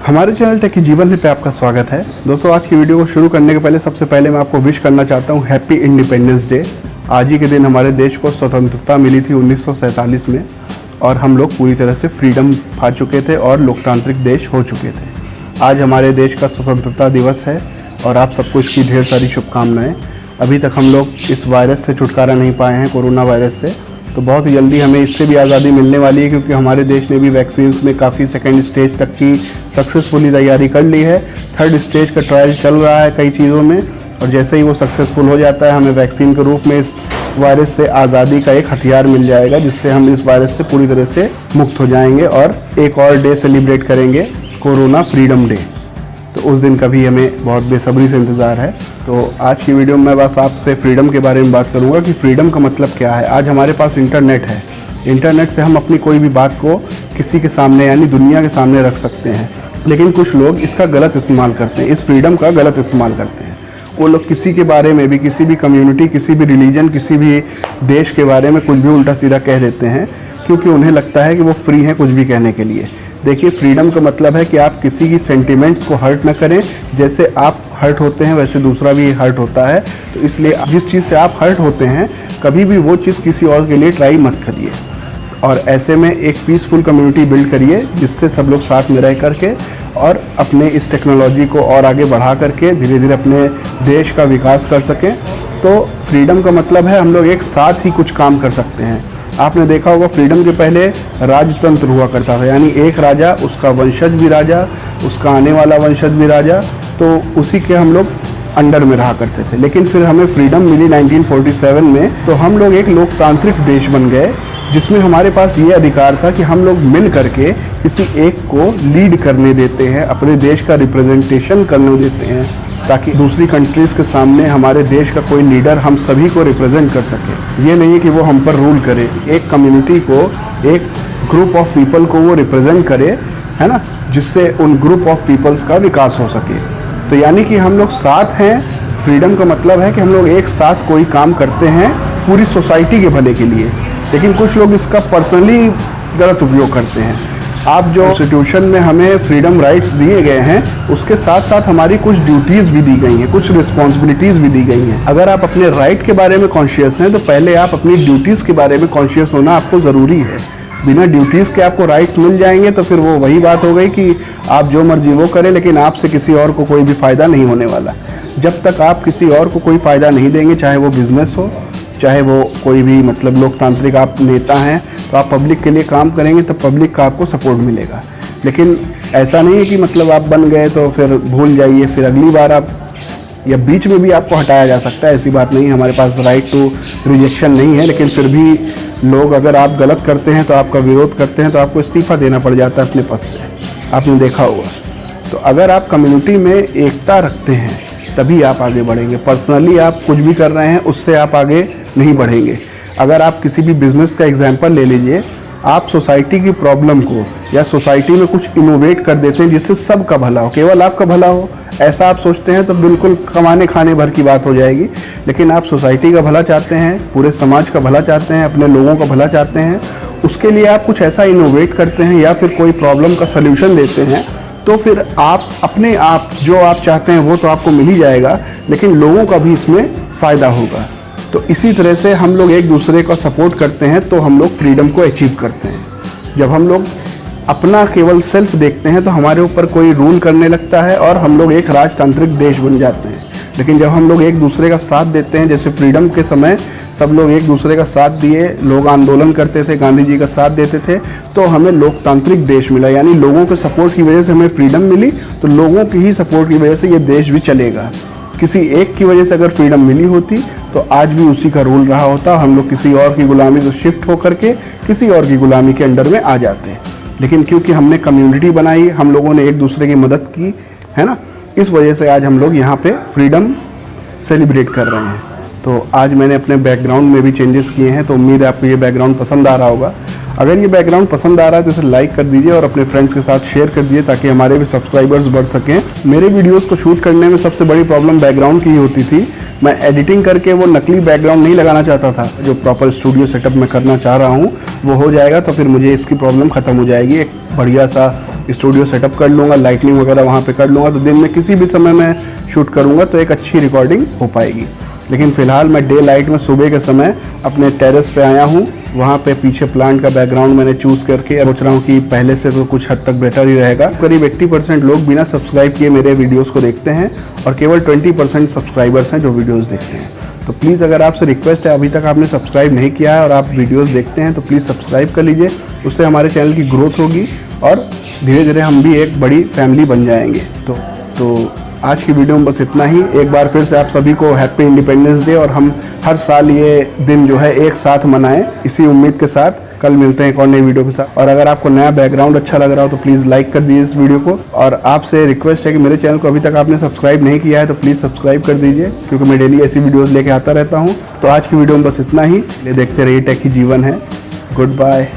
हमारे channel take जीवन पे आपका स्वागत है। दोस्तों, आज की वीडियो को शुरू करने के पहले सबसे पहले मैं आपको विश करना चाहता हूँ हैप्पी इंडिपेंडेंस डे। आज ही के दिन हमारे देश को स्वतंत्रता मिली थी 1947 में और हम लोग पूरी तरह से फ्रीडम पा चुके थे और लोकतांत्रिक देश हो चुके थे। आज हमारे देश का स्वतंत्रता दिवस है और आप सबको इसकी ढेर सारी शुभकामनाएँ। अभी तक हम लोग इस वायरस से छुटकारा नहीं पाए हैं, कोरोना वायरस से, तो बहुत जल्दी हमें इससे भी आज़ादी मिलने वाली है, क्योंकि हमारे देश ने भी वैक्सीन्स में काफ़ी सेकेंड स्टेज तक की सक्सेसफुली तैयारी कर ली है। थर्ड स्टेज का ट्रायल चल रहा है कई चीज़ों में, और जैसे ही वो सक्सेसफुल हो जाता है हमें वैक्सीन के रूप में इस वायरस से आज़ादी का एक हथियार मिल जाएगा, जिससे हम इस वायरस से पूरी तरह से मुक्त हो जाएंगे और एक और डे सेलिब्रेट करेंगे, कोरोना फ्रीडम डे। तो उस दिन का भी हमें बहुत बेसब्री से इंतज़ार है। तो आज की वीडियो में मैं बस आपसे फ्रीडम के बारे में बात करूंगा कि फ्रीडम का मतलब क्या है। आज हमारे पास इंटरनेट है, इंटरनेट से हम अपनी कोई भी बात को किसी के सामने यानी दुनिया के सामने रख सकते हैं, लेकिन कुछ लोग इसका गलत इस्तेमाल करते हैं, इस फ्रीडम का गलत इस्तेमाल करते हैं। वो लोग किसी के बारे में भी, किसी भी कम्युनिटी, किसी भी रिलीजन, किसी भी देश के बारे में कुछ भी उल्टा सीधा कह देते हैं, क्योंकि उन्हें लगता है कि वो फ्री हैं कुछ भी कहने के लिए। देखिए, फ्रीडम का मतलब है कि आप किसी की सेंटिमेंट्स को हर्ट न करें। जैसे आप हर्ट होते हैं वैसे दूसरा भी हर्ट होता है, तो इसलिए जिस चीज़ से आप हर्ट होते हैं कभी भी वो चीज़ किसी और के लिए ट्राई मत करिए। और ऐसे में एक पीसफुल कम्युनिटी बिल्ड करिए, जिससे सब लोग साथ में रह करके और अपने इस टेक्नोलॉजी को और आगे बढ़ा करके धीरे धीरे अपने देश का विकास कर सकें। तो फ्रीडम का मतलब है हम लोग एक साथ ही कुछ काम कर सकते हैं। आपने देखा होगा, फ्रीडम के पहले राजतंत्र हुआ करता था, यानी एक राजा, उसका वंशज भी राजा, उसका आने वाला वंशज भी राजा, तो उसी के हम लोग अंडर में रहा करते थे। लेकिन फिर हमें फ्रीडम मिली 1947 में, तो हम लोग एक लोकतांत्रिक देश बन गए, जिसमें हमारे पास ये अधिकार था कि हम लोग मिल करके किसी एक को लीड करने देते हैं, अपने देश का रिप्रेजेंटेशन करने देते हैं, ताकि दूसरी कंट्रीज़ के सामने हमारे देश का कोई लीडर हम सभी को रिप्रेजेंट कर सके। ये नहीं है कि वो हम पर रूल करे, एक कम्युनिटी को, एक ग्रुप ऑफ पीपल को वो रिप्रेजेंट करे, है ना, जिससे उन ग्रुप ऑफ पीपल्स का विकास हो सके। तो यानी कि हम लोग साथ हैं। फ्रीडम का मतलब है कि हम लोग एक साथ कोई काम करते हैं पूरी सोसाइटी के भले के लिए। लेकिन कुछ लोग इसका पर्सनली गलत उपयोग करते हैं। आप जो कॉन्स्टिट्यूशन में हमें फ्रीडम राइट्स दिए गए हैं, उसके साथ साथ हमारी कुछ ड्यूटीज़ भी दी गई हैं, कुछ रिस्पॉन्सिबिलिटीज़ भी दी गई हैं। अगर आप अपने राइट के बारे में कॉन्शियस हैं, तो पहले आप अपनी ड्यूटीज़ के बारे में कॉन्शियस होना आपको ज़रूरी है। बिना ड्यूटीज़ के आपको राइट्स मिल जाएंगे तो फिर वो वही बात हो गई कि आप जो मर्जी वो करें, लेकिन आपसे किसी और को कोई भी फ़ायदा नहीं होने वाला। जब तक आप किसी और को कोई फ़ायदा नहीं देंगे, चाहे वो बिज़नेस हो, चाहे वो कोई भी मतलब लोकतांत्रिक आप नेता हैं, तो आप पब्लिक के लिए काम करेंगे तो पब्लिक का आपको सपोर्ट मिलेगा। लेकिन ऐसा नहीं है कि मतलब आप बन गए तो फिर भूल जाइए, फिर अगली बार आप, या बीच में भी आपको हटाया जा सकता है, ऐसी बात नहीं है। हमारे पास राइट टू रिजेक्शन नहीं है, लेकिन फिर भी लोग, अगर आप गलत करते हैं तो आपका विरोध करते हैं, तो आपको इस्तीफ़ा देना पड़ जाता है अपने पद से। आपने देखा होगा। तो अगर आप कम्युनिटी में एकता रखते हैं तभी आप आगे बढ़ेंगे। पर्सनली आप कुछ भी कर रहे हैं उससे आप आगे नहीं बढ़ेंगे। अगर आप किसी भी बिजनेस का एग्जांपल ले लीजिए, आप सोसाइटी की प्रॉब्लम को या सोसाइटी में कुछ इनोवेट कर देते हैं जिससे सबका भला हो, केवल आपका भला हो, ऐसा आप सोचते हैं तो बिल्कुल कमाने खाने भर की बात हो जाएगी। लेकिन आप सोसाइटी का भला चाहते हैं, पूरे समाज का भला चाहते हैं, अपने लोगों का भला चाहते हैं, उसके लिए आप कुछ ऐसा इनोवेट करते हैं या फिर कोई प्रॉब्लम का सल्यूशन देते हैं, तो फिर आप अपने आप जो आप चाहते हैं वो तो आपको मिल ही जाएगा, लेकिन लोगों का भी इसमें फ़ायदा होगा। तो इसी तरह से हम लोग एक दूसरे का सपोर्ट करते हैं तो हम लोग फ्रीडम को अचीव करते हैं। जब हम लोग अपना केवल सेल्फ देखते हैं तो हमारे ऊपर कोई रूल करने लगता है और हम लोग एक राजतांत्रिक देश बन जाते हैं। लेकिन जब हम लोग एक दूसरे का साथ देते हैं, जैसे फ्रीडम के समय सब लोग एक दूसरे का साथ दिए, लोग आंदोलन करते थे, गांधी जी का साथ देते थे, तो हमें लोकतांत्रिक देश मिला। यानी लोगों के सपोर्ट की वजह से हमें फ्रीडम मिली, तो लोगों की ही सपोर्ट की वजह से ये देश भी चलेगा। किसी एक की वजह से अगर फ्रीडम मिली होती तो आज भी उसी का रूल रहा होता, हम लोग किसी और की गुलामी से शिफ्ट होकर के किसी और की गुलामी के अंडर में आ जाते। लेकिन क्योंकि हमने कम्युनिटी बनाई, हम लोगों ने एक दूसरे की मदद की, है ना, इस वजह से आज हम लोग यहाँ पे फ्रीडम सेलिब्रेट कर रहे हैं। तो आज मैंने अपने बैकग्राउंड में भी चेंजेस किए हैं, तो उम्मीद है आपको ये बैकग्राउंड पसंद आ रहा होगा। अगर ये बैकग्राउंड पसंद आ रहा है तो इसे लाइक कर दीजिए और अपने फ्रेंड्स के साथ शेयर कर दीजिए, ताकि हमारे भी सब्सक्राइबर्स बढ़ सकें। मेरे वीडियोस को शूट करने में सबसे बड़ी प्रॉब्लम बैकग्राउंड की ही होती थी। मैं एडिटिंग करके वो नकली बैकग्राउंड नहीं लगाना चाहता था। जो प्रॉपर स्टूडियो सेटअप मैं करना चाह रहा हूँ वो हो जाएगा तो फिर मुझे इसकी प्रॉब्लम ख़त्म हो जाएगी। एक बढ़िया सा स्टूडियो सेटअप कर लूँगा, लाइटनिंग वगैरह वहाँ पे कर लूँगा, तो दिन में किसी भी समय मैं शूट करूँगा तो एक अच्छी रिकॉर्डिंग हो पाएगी। लेकिन फ़िलहाल मैं डे लाइट में सुबह के समय अपने टेरेस पे आया हूँ। वहाँ पे पीछे प्लांट का बैकग्राउंड मैंने चूज़ करके सोच रहा हूँ कि पहले से तो कुछ हद तक बेटर ही रहेगा। करीब 80% लोग बिना सब्सक्राइब किए मेरे वीडियोज़ को देखते हैं और केवल 20% सब्सक्राइबर्स हैं जो वीडियोज़ देखते हैं। तो प्लीज़ अगर आपसे रिक्वेस्ट है, अभी तक आपने सब्सक्राइब नहीं किया है और आप वीडियोज़ देखते हैं तो प्लीज़ सब्सक्राइब कर लीजिए। उससे हमारे चैनल की ग्रोथ होगी और धीरे धीरे हम भी एक बड़ी फैमिली बन जाएंगे। तो आज की वीडियो में बस इतना ही। एक बार फिर से आप सभी को हैप्पी इंडिपेंडेंस डे, और हम हर साल ये दिन जो है एक साथ मनाएं, इसी उम्मीद के साथ। कल मिलते हैं एक और नई वीडियो के साथ। और अगर आपको नया बैकग्राउंड अच्छा लग रहा हो तो प्लीज़ लाइक कर दीजिए इस वीडियो को। और आपसे रिक्वेस्ट है कि मेरे चैनल को अभी तक आपने सब्सक्राइब नहीं किया है तो प्लीज़ सब्सक्राइब कर दीजिए, क्योंकि मैं डेली ऐसी वीडियोज़ लेके आता रहता हूँ। तो आज की वीडियो में बस इतना ही। ये देखते रहिए टेक ही जीवन है। Good bye.